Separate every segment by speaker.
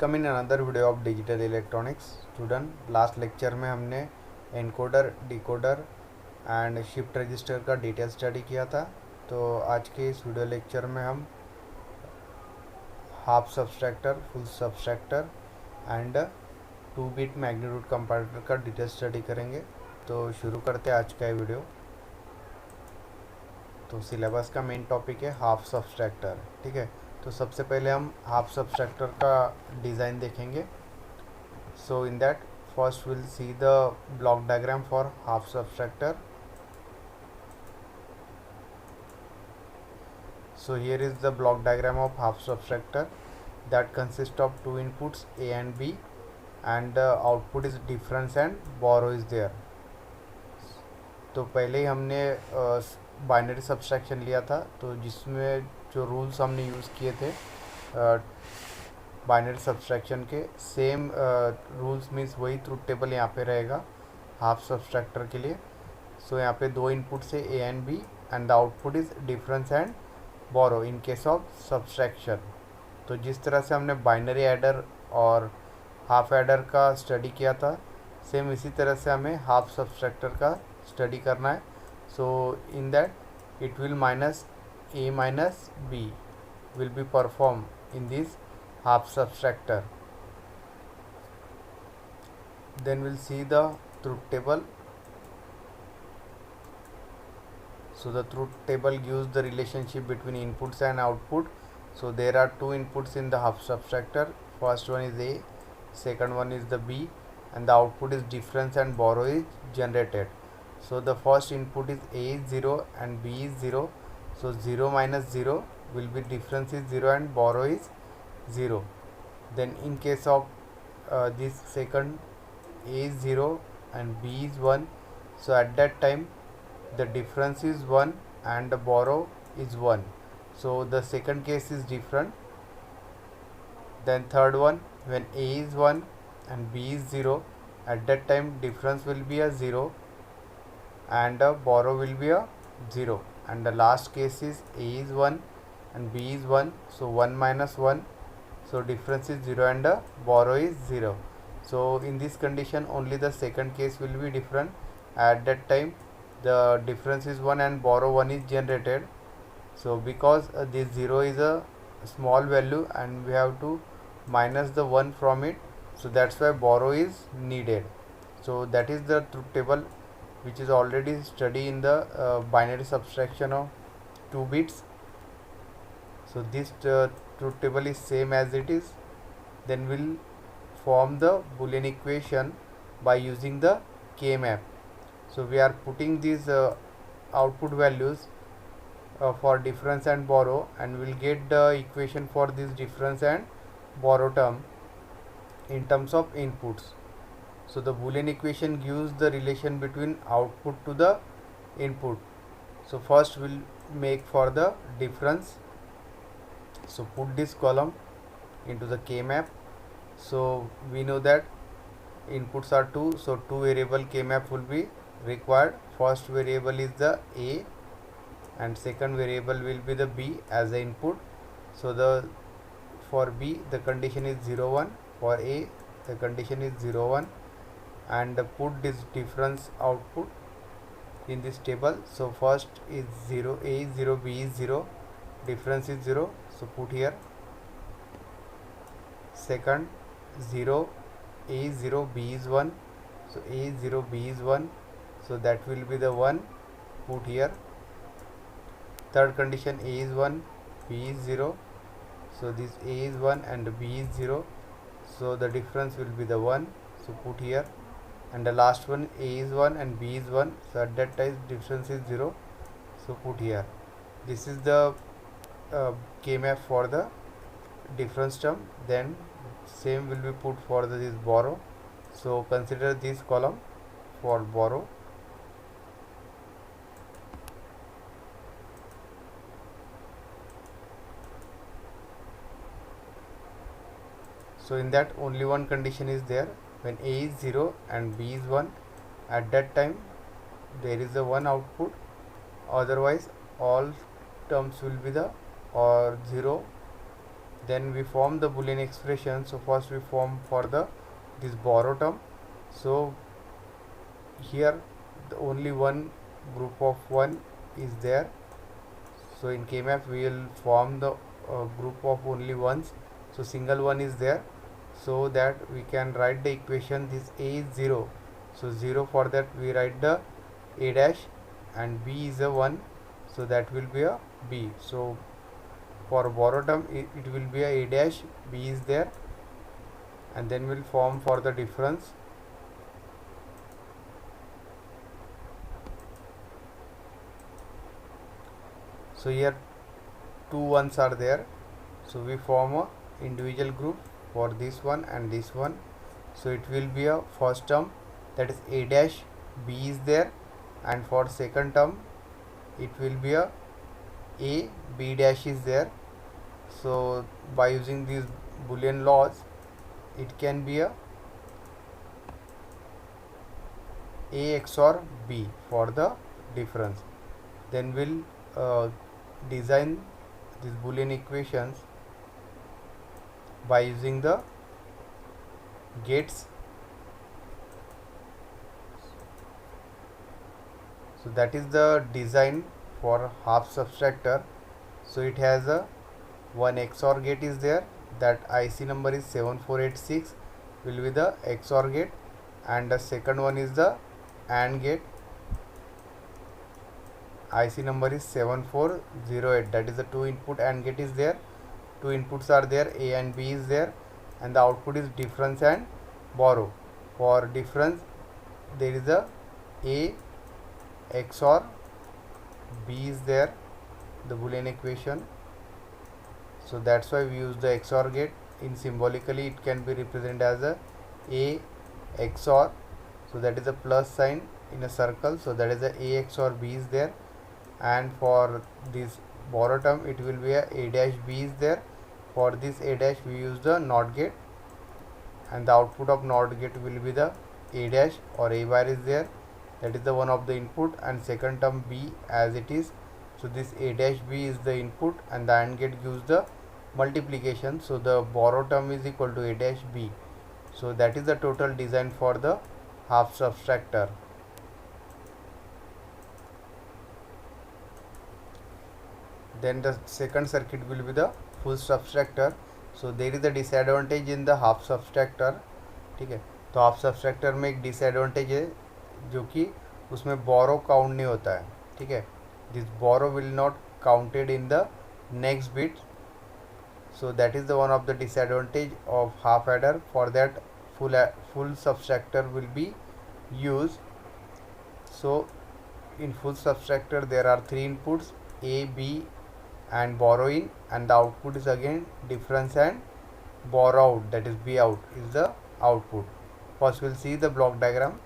Speaker 1: Come in another video of digital electronics student. Last lecture में हमने encoder, decoder and shift register का detail study किया था। तो आज के इस वीडियो लेक्चर में हम half subtractor, full subtractor and 2 bit magnitude comparator का डिटेल स्टडी करेंगे। तो शुरू करते हैं आज का ये वीडियो। तो सिलेबस का मेन टॉपिक है हाफ सब्सट्रैक्टर, ठीक है। तो सबसे पहले हम हाफ सब्सट्रैक्टर का डिज़ाइन देखेंगे। So in that first will see the block diagram for half subtractor. So here is the block diagram of half subtractor that consists of two inputs A and B, and the output is difference and borrow is there. तो पहले ही हमने binary subtraction लिया था, तो जिसमें जो rules हमने use किए थे बाइनरी सब्सट्रैक्शन के सेम रूल्स मीन्स वही ट्रुथ टेबल यहाँ पे रहेगा हाफ सब्सट्रैक्टर के लिए। सो यहाँ पे दो इनपुट्स है A and B and the output is difference and borrow in case of subtraction. तो जिस तरह से हमने बाइनरी एडर और हाफ एडर का स्टडी किया था, सेम इसी तरह से हमें हाफ सब्सट्रैक्टर का स्टडी करना है। So in that it will minus A minus B will be performed in this half subtractor. Then we'll see the truth table. So the truth table gives the relationship between inputs and output. So there are two inputs in the half subtractor. First one is A, second one is the B, and the output is difference and borrow is generated. So the first input is A is 0 and B is 0. So 0 minus 0 will be difference is 0 and borrow is 0. Then in case of this second, A is 0 and B is 1. So at that time the difference is 1 and the borrow is 1. So the second case is different. Then third one, when A is 1 and B is 0, at that time difference will be a 0 and the borrow will be a 0. And the last case is A is 1 and B is 1, so 1 minus 1, so difference is 0 and the borrow is 0. So in this condition only the second case will be different. At that time the difference is 1 and borrow 1 is generated. So because this 0 is a small value and we have to minus the 1 from it, so that's why borrow is needed. So that is the truth table which is already studied in the binary subtraction of 2 bits. So this truth table is same as it is. Then we'll form the Boolean equation by using the K-map. So we are putting these output values for difference and borrow, and we'll get the equation for this difference and borrow term in terms of inputs. So the Boolean equation gives the relation between output to the input. So first we'll make for the difference. So put this column into the K-map. So we know that inputs are 2, so 2 variable K-map will be required. First variable is the A and second variable will be the B as the input. So the for B the condition is 0 1, for A the condition is 0 1, and put this difference output in this table. So first is 0, A is 0, B is 0, difference is 0, so put here. Second 0, A is 0, B is 1, so A is 0, B is 1, so that will be the 1, put here. Third condition, A is 1, B is 0, so this A is 1 and B is 0, so the difference will be the 1, so put here. And the last one, A is 1 and B is 1, so at that time difference is 0, so put here. This is the K-map for the difference term. Then same will be put for this borrow. So consider this column for borrow. So in that only one condition is there. When A is 0 and B is 1, at that time there is a 1 output, otherwise all terms will be the or 0 Then we form the Boolean expression. So first we form for the this borrow term. So here only one group of 1 is there. So in KMAP we will form the group of only ones. So single one is there, so that we can write the equation. This a is 0, so 0, for that we write the a dash, and b is a 1, so that will be a b. So for borrow term it will be a dash, b is there, and then we'll form for the difference. So here two ones are there, so we form a individual group for this one and this one. So it will be a first term, that is a dash, b is there, and for second term it will be a b dash is there. So by using these Boolean laws, it can be a XOR b for the difference. Then we'll design these Boolean equations by using the gates. So that is the design for half subtractor. So it has a one XOR gate is there, that IC number is 7486 will be the XOR gate, and the second one is the AND gate, IC number is 7408, that is the two input AND gate is there. Two inputs are there, A and B is there, and the output is difference and borrow. For difference there is a XOR B is there, the Boolean equation. So that's why we use the XOR gate. In symbolically it can be represented as a XOR, so that is a plus sign in a circle, so that is a XOR B is there. And for this borrow term it will be a dash b is there. For this a dash we use the NOT gate, and the output of NOT gate will be the a dash or a bar is there, that is the one of the input, and second term b as it is. So this a dash b is the input, and the AND gate gives the multiplication, so the borrow term is equal to a dash b. So that is the total design for the half subtractor. Then the second circuit will be the full subtractor. So there is a disadvantage in the half subtractor, ठीक है. तो half subtractor में एक disadvantage है, जो कि उसमें बोरो count नहीं होता है, ठीक है. This borrow will not counted in the next bit. So that is the one of the disadvantage of half adder. For that full subtractor will be used. So in full subtractor there are three inputs, A, B and borrow in, and the output is again difference and borrow out, that is B out is the output. First we'll see the block diagram.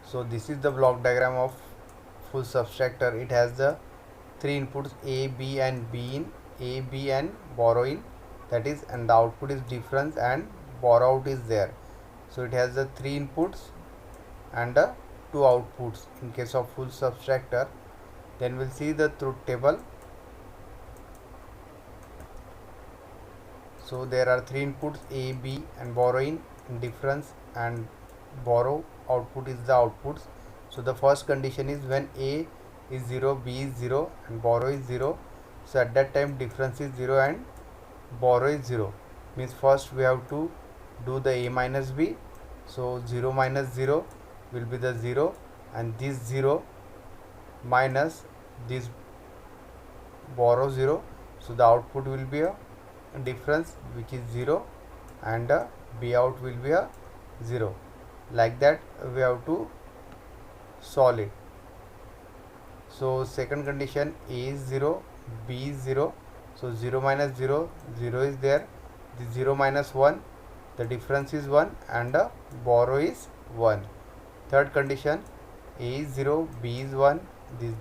Speaker 1: So this is the block diagram of full subtractor. It has the three inputs A, B and B in, A, B and borrow in, that is, and the output is difference and borrow out is there. So it has the three inputs and the two outputs in case of full subtractor. Then we'll see the truth table. So there are three inputs A, B and borrow in, difference and borrow output is the outputs. So the first condition is when A is 0, B is 0 and borrow is 0. So at that time difference is 0 and borrow is 0. Means first we have to do the A minus B. So 0 minus 0 will be the 0, and this 0 minus this borrow 0. So the output will be a difference which is 0, and B out will be a 0. Like that we have to solve it. So second condition, A is 0, B is 0. So 0 minus 0, 0 is there. The 0 minus 1, the difference is 1 and borrow is 1. Third condition, A is 0, B is 1. This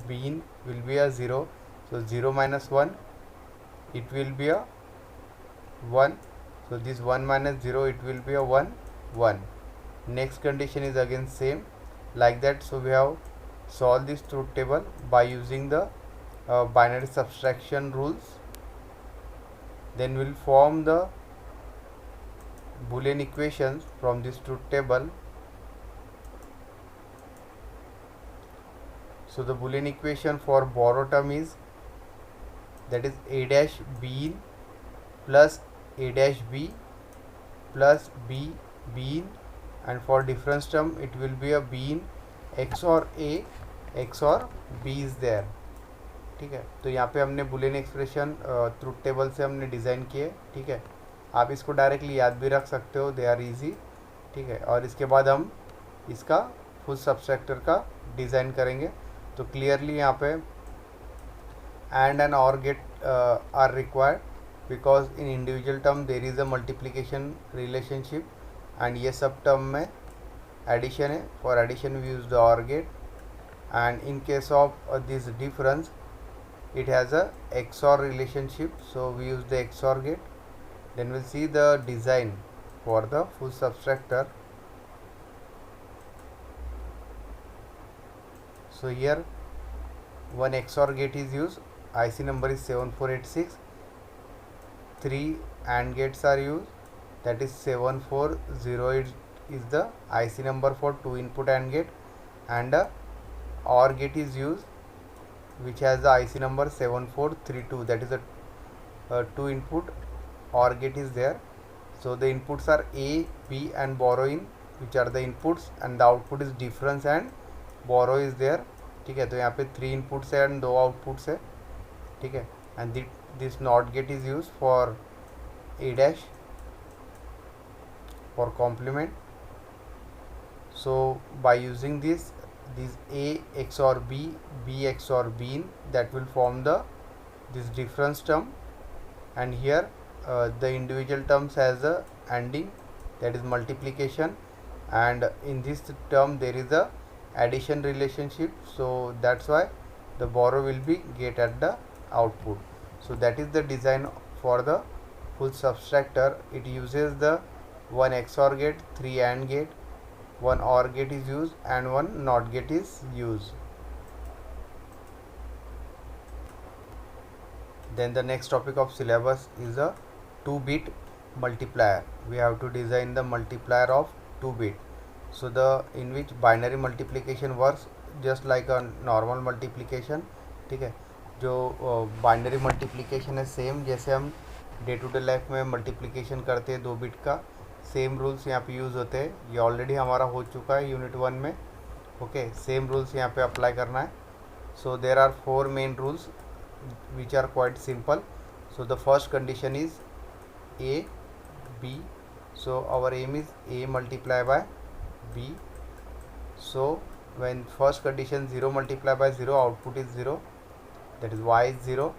Speaker 1: B will be a 0. So 0 minus 1, it will be a 1. So this 1 minus 0, it will be a 1, 1. Next condition is again same. Like that, so we have solve this truth table by using the binary subtraction rules. Then we'll form the Boolean equations from this truth table. So the Boolean equation for borrow term is, that is a dash b in plus a dash b plus b in, and for difference term it will be a b in XOR a XOR b is there. ठीक है, तो यहाँ पे हमने Boolean expression truth table से हमने design किए. ठीक है, आप इसको डायरेक्टली याद भी रख सकते हो, दे आर इजी. ठीक है, और इसके बाद हम इसका फुल सबस्ट्रैक्टर का डिज़ाइन करेंगे. तो क्लियरली यहाँ पे AND and OR gate are required, because in individual term there is a multiplication relationship, and ये सब टर्म में एडिशन है. For addition we use the OR gate, and in case of this difference it has a XOR relationship, so we use the XOR gate. Then we'll see the design for the full subtractor. So here one XOR gate is used, IC number is 7486. 3 AND gates are used, that is 7408 is the IC number for 2 input AND gate, and a OR gate is used which has the IC number 7432, that is a 2 input OR gate is there. So the inputs are A, B and borrow in, which are the inputs, and the output is difference and borrow is there. ठीक है, तो यहाँ पे 3 inputs है and 2 outputs है. ठीक है, and this NOT gate is used for A dash for complement. So by using this A XOR B, B XOR B in, that will form this difference term, and here the individual terms has a ANDing, that is multiplication, and in this term there is a addition relationship, so that's why the borrow will be get at the output. So that is the design for the full subtractor. It uses the one XOR gate, 3 AND gate, one OR gate is used, and one NOT gate is used. Then the next topic of syllabus is a 2-bit multiplier. We have to design the multiplier of 2-bit. So the in which binary multiplication works just like a normal multiplication. ठीक है, जो binary multiplication है same जैसे हम day to day life में multiplication करते हैं 2 bit का, सेम रूल्स यहाँ पे यूज़ होते हैं. ये ऑलरेडी हमारा हो चुका है यूनिट 1 में. ओके, सेम रूल्स यहाँ पे अप्लाई करना है. So there are 4 main rules which are quite simple. So the first condition is A, B. So our aim is A multiply by B. So when first condition 0 multiply by 0, output is 0, that is Y is 0.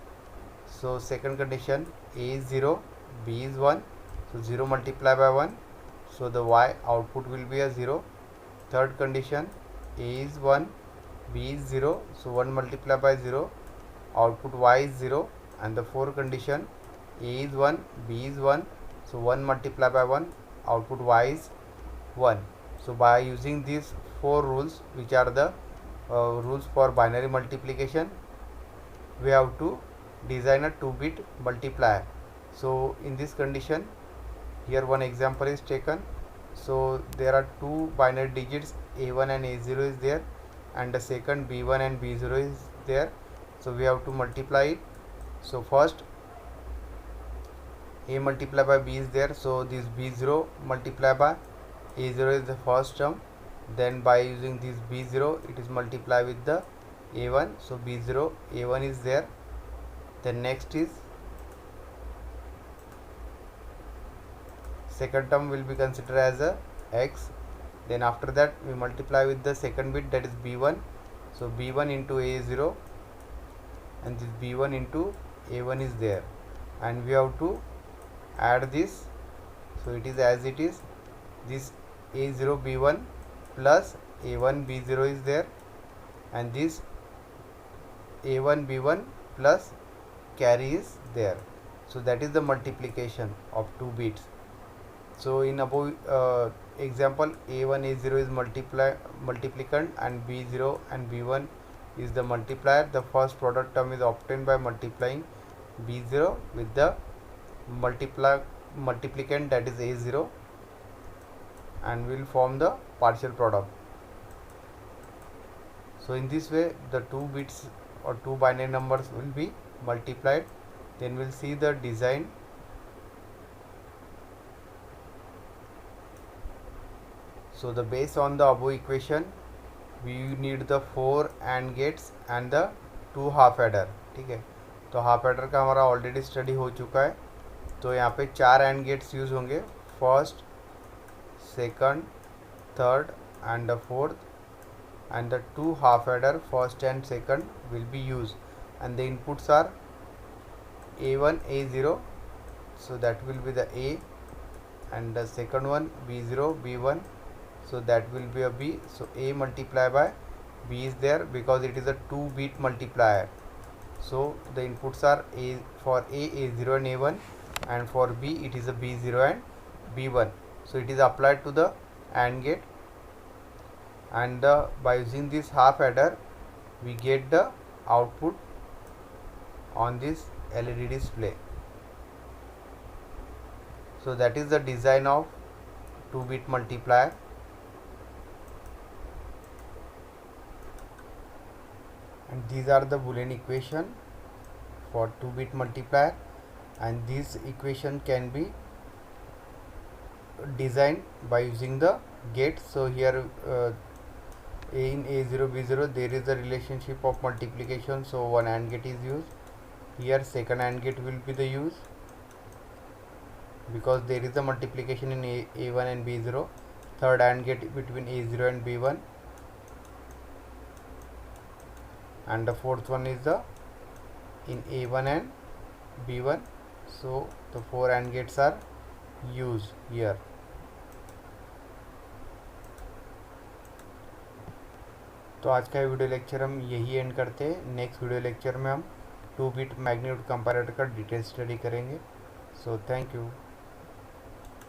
Speaker 1: So second condition A is 0, B is 1. So 0 multiply by 1, so the Y output will be a 0. Third condition A is 1, B is 0. So 1 multiply by 0, output Y is 0. And the fourth condition A is 1, B is 1. So 1 multiply by 1, output Y is 1. So by using these 4 rules, which are the rules for binary multiplication, we have to design a 2-bit multiplier. So in this condition, here one example is taken. So there are 2 binary digits, A1 and A0 is there, and the second B1 and B0 is there. So we have to multiply it. So first A multiply by B is there, so this B0 multiply by A0 is the first term. Then by using this B0, it is multiply with the A1, so B0 A1 is there. Then next is second term will be considered as a X. Then after that we multiply with the second bit, that is B1, so B1 into A0, and this B1 into A1 is there, and we have to add this. So it is as it is, this A0 B1 plus A1 B0 is there, and this A1 B1 plus carry is there. So that is the multiplication of 2 bits. So in above example, A1 A0 is multiplicand, and B0 and B1 is the multiplier. The first product term is obtained by multiplying b0 with the multiplicand, that is a0, and will form the partial product. So in this way the two bits or two binary numbers will be multiplied. Then we'll see the design. So the based on the above equation we need the 4 AND gates and the 2 half adder. ठीक है, तो half adder का हमारा already study हो चुका है. तो यहाँ पे 4 AND गेट्स यूज़ होंगे, first, second, third and the fourth, and the 2 half adder first and second will be used, and the inputs are a1 a0, so that will be the a, and the second one b0 b1, so that will be a b. So a multiplied by b is there because it is a 2-bit multiplier. So the inputs are a for a0 and a1, and for b it is a b0 and b1. So it is applied to the AND gate, and by using this half adder we get the output on this LED display. So that is the design of 2-bit multiplier. And these are the Boolean equation for 2-bit multiplier, and this equation can be designed by using the gate. So here in a0 b0 there is a relationship of multiplication, so one AND gate is used. Here second AND gate will be the use because there is a multiplication in a1 and b0. Third AND gate between a0 and b1, and the fourth one is the in a1 and b1. So the 4 AND gates are used here. तो आज का video lecture हम यही and करते हैं. Next video lecture में हम 2-bit magnitude comparator का डिटेल स्टडी करेंगे. So thank you.